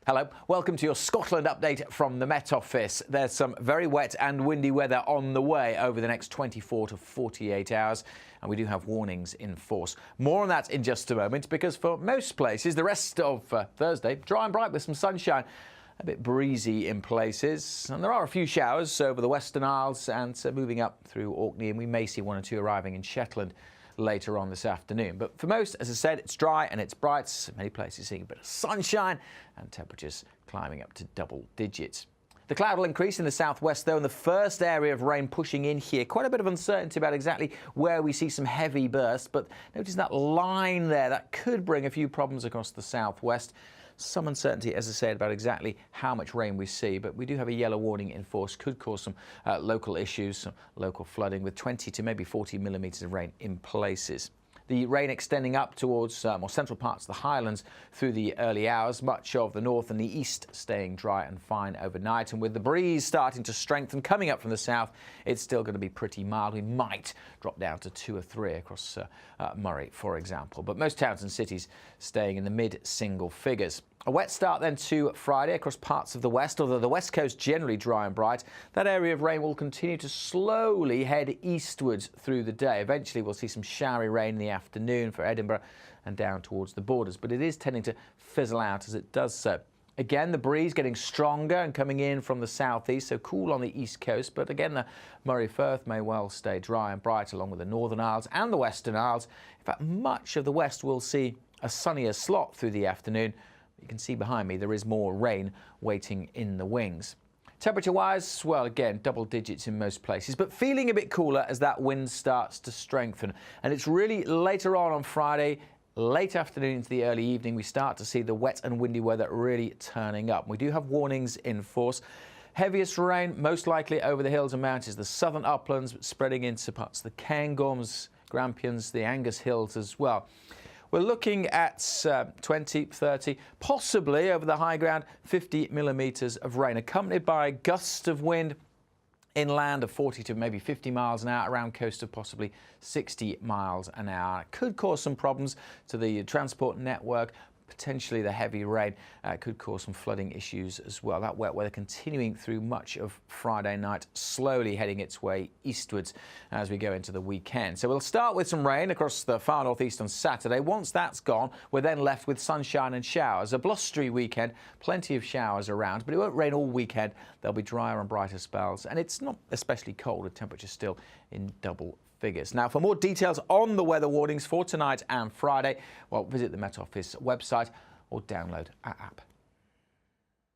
Hello, welcome to your Scotland update from the Met Office. There's some very wet and windy weather on the way over the next 24 to 48 hours, and we do have warnings in force. More on that in just a moment, because for most places, the rest of Thursday, dry and bright with some sunshine. A bit breezy in places, and there are a few showers over the Western Isles and moving up through Orkney, and we may see one or two arriving in Shetland later on this afternoon. But for most, as I said, it's dry and it's bright. Many places seeing a bit of sunshine and temperatures climbing up to double digits. The cloud will increase in the southwest, though, and the first area of rain pushing in here. Quite a bit of uncertainty about exactly where we see some heavy bursts, but notice that line there. That could bring a few problems across the southwest. Some uncertainty, as I said, about exactly how much rain we see, but we do have a yellow warning in force. Could cause some local issues, some local flooding with 20 to maybe 40 millimetres of rain in places. The rain extending up towards more central parts of the Highlands through the early hours, much of the north and the east staying dry and fine overnight. And with the breeze starting to strengthen coming up from the south, it's still going to be pretty mild. We might drop down to 2 or 3 across Murray, for example. But most towns and cities staying in the mid-single figures. A wet start then to Friday across parts of the west, although the west coast generally dry and bright. That area of rain will continue to slowly head eastwards through the day. Eventually we'll see some showery rain in the afternoon for Edinburgh and down towards the borders, but it is tending to fizzle out as it does so. Again, the breeze getting stronger and coming in from the southeast, so cool on the east coast. But again, the Moray Firth may well stay dry and bright along with the Northern Isles and the Western Isles. In fact, much of the west will see a sunnier slot through the afternoon. You can see behind me there is more rain waiting in the wings. Temperature-wise, well, again, double digits in most places, but feeling a bit cooler as that wind starts to strengthen. And it's really later on Friday, late afternoon into the early evening, we start to see the wet and windy weather really turning up. We do have warnings in force. Heaviest rain most likely over the hills and mountains, the southern uplands, spreading into parts of the Cairngorms, Grampians, the Angus Hills as well. We're looking at 20, 30, possibly over the high ground, 50 millimetres of rain, accompanied by gusts of wind inland of 40 to maybe 50 miles an hour, around coast of possibly 60 miles an hour. It could cause some problems to the transport network. Potentially the heavy rain could cause some flooding issues as well. That wet weather continuing through much of Friday night, slowly heading its way eastwards as we go into the weekend. So we'll start with some rain across the far northeast on Saturday. Once that's gone, we're then left with sunshine and showers. A blustery weekend, plenty of showers around, but it won't rain all weekend. There'll be drier and brighter spells, and it's not especially cold, with temperatures still in double figures. Now, for more details on the weather warnings for tonight and Friday, well, visit the Met Office website or download our app.